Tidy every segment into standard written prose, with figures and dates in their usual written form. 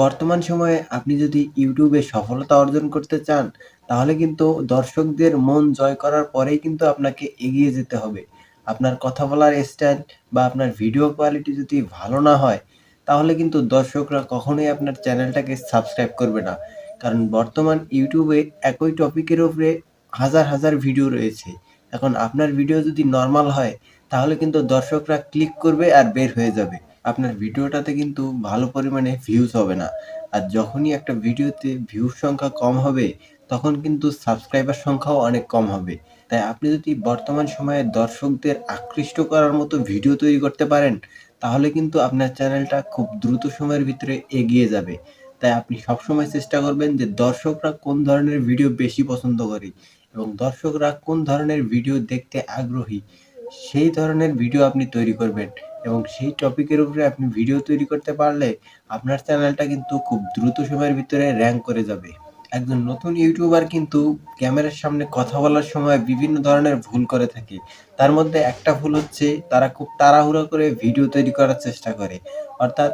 বর্তমান সময়ে আপনি যদি ইউটিউবে সফলতা অর্জন করতে চান, তাহলে কিন্তু দর্শকদের মন জয় করার পরেই কিন্তু আপনাকে এগিয়ে যেতে হবে। আপনার কথা বলার স্টাইল বা আপনার ভিডিও কোয়ালিটি যদি ভালো না হয়, তাহলে কিন্তু দর্শকরা কখনোই আপনার চ্যানেলটাকে সাবস্ক্রাইব করবে না। কারণ বর্তমান ইউটিউবে একই টপিকের উপরে হাজার ভিডিও রয়েছে। এখন আপনার ভিডিও যদি নরমাল হয়, তাহলে কিন্তু দর্শকরা ক্লিক করবে আর বের হয়ে যাবে। আপনার ভিডিওটাতে কিন্তু ভালো পরিমাণে ভিউজ হবে না। আর যখনই একটা ভিডিওতে ভিউর সংখ্যা কম হবে, তখন কিন্তু সাবস্ক্রাইবার সংখ্যাও অনেক কম হবে। তাই আপনি যদি বর্তমান সময়ে দর্শকদের আকৃষ্ট করার মতো ভিডিও তৈরি করতে পারেন, তাহলে কিন্তু আপনার চ্যানেলটা খুব দ্রুত সময়ের ভিতরে এগিয়ে যাবে। তাই আপনি সবসময় চেষ্টা করবেন যে দর্শকরা কোন ধরনের ভিডিও বেশি পছন্দ করে এবং দর্শকরা কোন ধরনের ভিডিও দেখতে আগ্রহী, সেই ধরনের ভিডিও আপনি তৈরি করবেন। এবং সেই টপিকের উপরে আপনি ভিডিও তৈরি করতে পারলে আপনার চ্যানেলটা কিন্তু খুব দ্রুত সময়ের ভিতরে র‍্যাংক করে যাবে। একজন নতুন ইউটিউবার কিন্তু ক্যামেরার সামনে কথা বলার সময় বিভিন্ন ধরনের ভুল করে থাকে। তার মধ্যে একটা ভুল হচ্ছে তারা খুব তাড়াহুড়ো করে ভিডিও তৈরি করার চেষ্টা করে। অর্থাৎ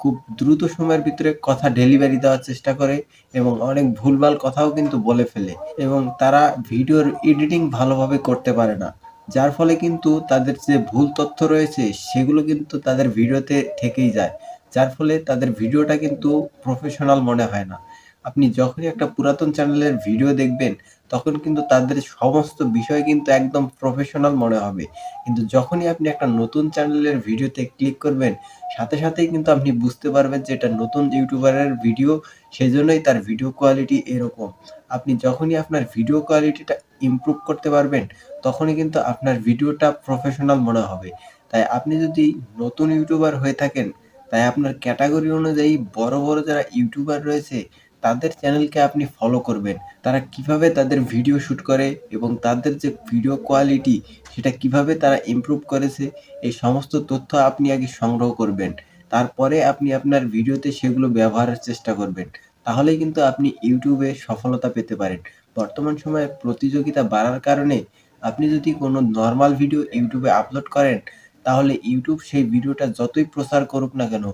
খুব দ্রুত সময়ের ভিতরে কথা ডেলিভারি দেওয়ার চেষ্টা করে এবং অনেক ভুলভাল কথাও কিন্তু বলে ফেলে এবং তারা ভিডিওর এডিটিং ভালোভাবে করতে পারে না। যার ফলে কিন্তু তাদের যে ভুল তথ্য রয়েছে সেগুলো কিন্তু তাদের ভিডিওতে থেকেই যায়। যার ফলে তাদের ভিডিওটা কিন্তু প্রফেশনাল মনে হয় না। আপনি যখনই একটা পুরাতন চ্যানেলের ভিডিও দেখবেন, তখন কিন্তু তাদের সমস্ত বিষয় কিন্তু একদম প্রফেশনাল মনে হবে। কিন্তু যখনই আপনি একটা নতুন চ্যানেলের ভিডিওতে ক্লিক করবেন, সাথেই কিন্তু আপনি বুঝতে পারবেন যে এটা নতুন ইউটিউবারের ভিডিও, সেজন্যই তার ভিডিও কোয়ালিটি এরকম। আপনি যখনই আপনার ভিডিও কোয়ালিটিটা ইমপ্রুভ করতে পারবেন, তখনই কিন্তু আপনার ভিডিওটা প্রফেশনাল মনে হবে। তাই আপনি যদি নতুন ইউটিউবার হয়ে থাকেন, তাই আপনার ক্যাটেগরি অনুযায়ী বড় যারা ইউটিউবার রয়েছে, তাদের চ্যানেলকে আপনি ফলো করবেন। তারা কিভাবে তাদের ভিডিও শুট করে এবং তাদের যে ভিডিও কোয়ালিটি, সেটা কিভাবে তারা ইমপ্রুভ করেছে, এই সমস্ত তথ্য আপনি আগে সংগ্রহ করবেন। তারপরে আপনি আপনার ভিডিওতে সেগুলো ব্যবহারের চেষ্টা করবেন। তাহলেই কিন্তু আপনি ইউটিউবে সফলতা পেতে পারেন। বর্তমান সময়ে প্রতিযোগিতা বাড়ার কারণে আপনি যদি কোনো নরমাল ভিডিও ইউটিউবে আপলোড করেন, তাহলে ইউটিউব সেই ভিডিওটা যতই প্রচার করুক না কেন,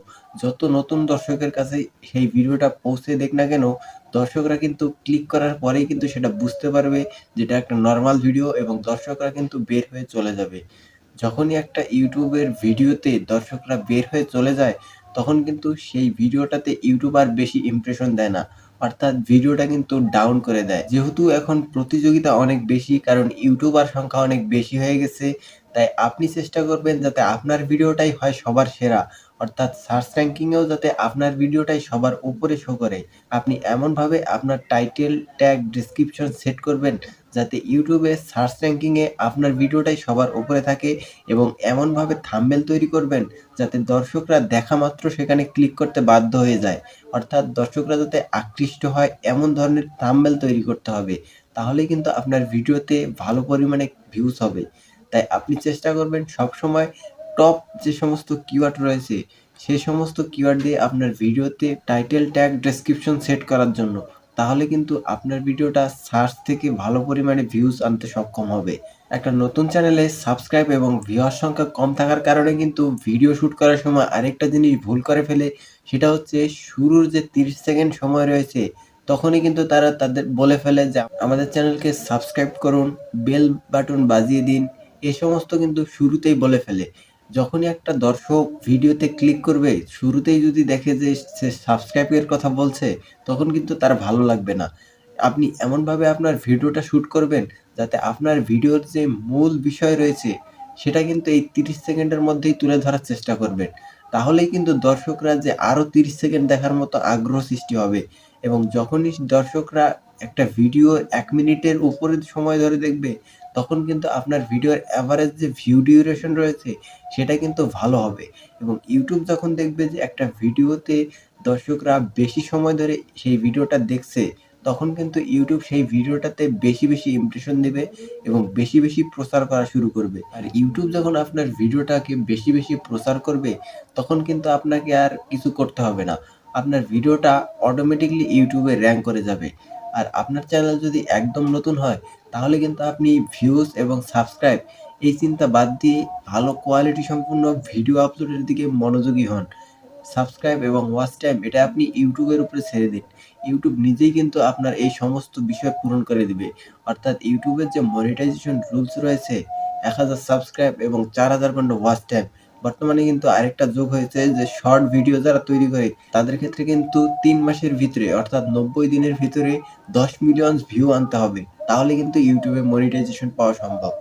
যত নতুন দর্শকের কাছে সেই ভিডিওটা পৌঁছে দেক না কেন, দর্শকরা কিন্তু ক্লিক করার পরেই কিন্তু সেটা বুঝতে পারবে যে এটা একটা নরমাল ভিডিও এবং দর্শকরা কিন্তু বের হয়ে চলে যাবে। যখনই একটা ইউটিউবের ভিডিওতে দর্শকরা বের হয়ে চলে যায়, তখন কিন্তু সেই ভিডিওটাতে ইউটিউব আর বেশি ইমপ্রেশন দেয় না। অর্থাৎ ভিডিওটা কিন্তু ডাউন করে দেয়। যেহেতু এখন প্রতিযোগিতা অনেক বেশি, কারণ ইউটিউবার সংখ্যা অনেক বেশি হয়ে গেছে, তাই আপনি চেষ্টা করবেন যাতে আপনার ভিডিওটাই হয় সবার সেরা। অর্থাৎ সার্চ র‍্যাংকিং এও যাতে আপনার ভিডিওটাই সবার উপরে শো করে। আপনি এমনভাবে আপনার টাইটেল, ট্যাগ, ডেসক্রিপশন সেট করবেন যাতে ইউটিউবে সার্চ র‍্যাংকিং এ আপনার ভিডিওটাই সবার উপরে থাকে এবং এমনভাবে থাম্বনেল তৈরি করবেন যাতে দর্শকরা দেখা মাত্র সেখানে ক্লিক করতে বাধ্য হয়ে যায়। অর্থাৎ দর্শকরা যাতে আকৃষ্ট হয় এমন ধরনের থাম্বনেল তৈরি করতে হবে। তাহলেই কিন্তু আপনার ভিডিওতে ভালো পরিমাণে ভিউজ হবে। তাই আপনি চেষ্টা করবেন সবসময় টপ যে সমস্ত কিওয়ার্ড রয়েছে, সে সমস্ত কিওয়ার্ড দিয়ে আপনার ভিডিওতে টাইটেল, ট্যাগ, ডেসক্রিপশন সেট করার জন্য। তাহলে কিন্তু আপনার ভিডিওটা সার্চ থেকে ভালো পরিমাণে ভিউজ আনতে সক্ষম হবে। একটা নতুন চ্যানেলে সাবস্ক্রাইব এবং ভিউয়ার সংখ্যা কম থাকার কারণে কিন্তু ভিডিও শুট করার সময় আরেকটা জিনিস ভুল করে ফেলে, সেটা হচ্ছে শুরুর যে ৩০ সেকেন্ড সময় রয়েছে, তখনই কিন্তু তারা তাদের বলে ফেলে যে আমাদের চ্যানেলকে সাবস্ক্রাইব করুন, বেল বাটন বাজিয়ে দিন। এ সমস্ত কিন্তু শুরুতেই বলে ফেলে। যখনই একটা দর্শক ভিডিওতে ক্লিক করবে, শুরুতেই যদি দেখে যে সে সাবস্ক্রাইবের কথা বলছে, তখন কিন্তু তার ভালো লাগবে না। আপনি এমনভাবে আপনার ভিডিওটা শুট করবেন যাতে আপনার ভিডিওর যে মূল বিষয় রয়েছে, সেটা কিন্তু এই ৩০ সেকেন্ডের মধ্যেই তুলে ধরার চেষ্টা করবেন। তাহলেই কিন্তু দর্শকরা যে আরো ৩০ সেকেন্ড দেখার মতো আগ্রহ সৃষ্টি হবে এবং যখনই দর্শকরা একটা ভিডিও ১ মিনিটের উপরে সময় ধরে দেখবে, তখন কিন্তু আপনার ভিডিওর এভারেজ যে ভিউ ডিউরেশন রয়েছে, সেটা কিন্তু ভালো হবে এবং ইউটিউব যখন দেখবে যে একটা ভিডিওতে দর্শকরা বেশি সময় ধরে সেই ভিডিওটা দেখছে, তখন কিন্তু ইউটিউব সেই ভিডিওটাতে বেশি ইমপ্রেশন দিবে এবং বেশি প্রচার করা শুরু করবে। আর ইউটিউব যখন আপনার ভিডিওটাকে বেশি প্রচার করবে, তখন কিন্তু আপনাকে আর কিছু করতে হবে না। আপনার ভিডিওটা অটোমেটিক্যালি ইউটিউবে র‍্যাংক করে যাবে। আর আপনার চ্যানেল যদি একদম নতুন হয়, তাহলে কিন্তু আপনি ভিউজ এবং সাবস্ক্রাইব এই চিন্তা বাদ দিয়ে ভালো কোয়ালিটি সম্পন্ন ভিডিও আপলোডের দিকে মনোযোগী হন। সাবস্ক্রাইব এবং ওয়াচ টাইম এটা আপনি YouTube এর উপরে ছেড়ে দিন। YouTube নিজেই কিন্তু আপনার এই সমস্ত বিষয় পূরণ করে দিবে। অর্থাৎ YouTube এর যে মনিটাইজেশন রুলস রয়েছে ১,০০০ সাবস্ক্রাইব এবং ৪,০০০ ঘন্টা ওয়াচ টাইম। বর্তমানে কিন্তু আরেকটা যোগ হয়েছে যে শর্ট ভিডিও যারা তৈরি করে তাদের ক্ষেত্রে কিন্তু ৩ মাসের ভিতরে অর্থাৎ ৯০ দিনের ভিতরে ১০ মিলিয়ন ভিউ আনতে হবে। তাহলে কিন্তু YouTube এ মনিটাইজেশন পাওয়া সম্ভব।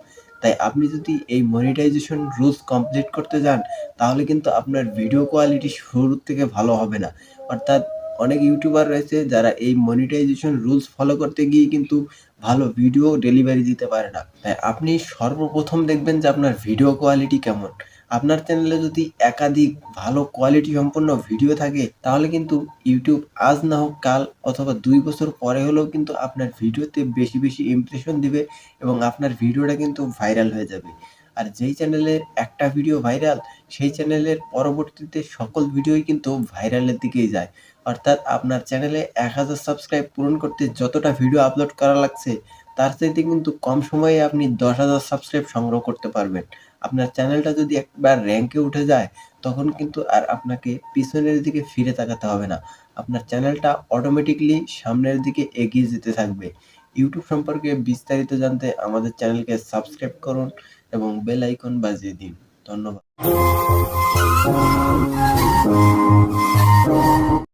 তাই আপনি যদি এই মনিটাইজেশন রুলস কমপ্লিট করতে যান তাহলে কিন্তু আপনার ভিডিও কোয়ালিটি শুরুর থেকে ভালো হবে না। অর্থাৎ অনেক ইউটিউবার রয়েছে যারা এই মনিটাইজেশন রুলস ফলো করতে গিয়ে কিন্তু ভালো ভিডিও ডেলিভারি দিতে পারে না। তাই আপনি সর্বপ্রথম দেখবেন যে আপনার ভিডিও কোয়ালিটি কেমন। আপনার চ্যানেলে যদি একাধিক ভালো কোয়ালিটি সম্পন্ন ভিডিও থাকে তাহলে কিন্তু ইউটিউব আজ না হোক কাল অথবা ২ বছর পরে হলেও কিন্তু আপনার ভিডিওতে বেশি, বেশি ইমপ্রেশন দিবে এবং আপনার ভিডিওটা কিন্তু ভাইরাল হয়ে যাবে। আর যেই চ্যানেলের একটা ভিডিও ভাইরাল সেই চ্যানেলের পরবর্তীতে সকল ভিডিওই কিন্তু ভাইরালের দিকেই যায়। অর্থাৎ আপনার চ্যানেলে ১,০০০ সাবস্ক্রাইব পূরণ করতে যতটা ভিডিও আপলোড করা লাগছে তার চাইতে কিন্তু কম সময়ে আপনি ১০,০০০ সাবস্ক্রাইব সংগ্রহ করতে পারবেন। আপনার চ্যানেলটা যদি একবার র‍্যাংকে উঠে যায় তখন কিন্তু আর আপনাকে পিছনের দিকে ফিরে তাকাতে হবে না। আপনার চ্যানেলটা অটোমেটিক্যালি সামনের দিকে এগিয়ে যেতে থাকবে। ইউটিউব সম্পর্কে বিস্তারিত জানতে আমাদের চ্যানেলকে সাবস্ক্রাইব করুন এবং বেল আইকন বাজিয়ে দিন। ধন্যবাদ।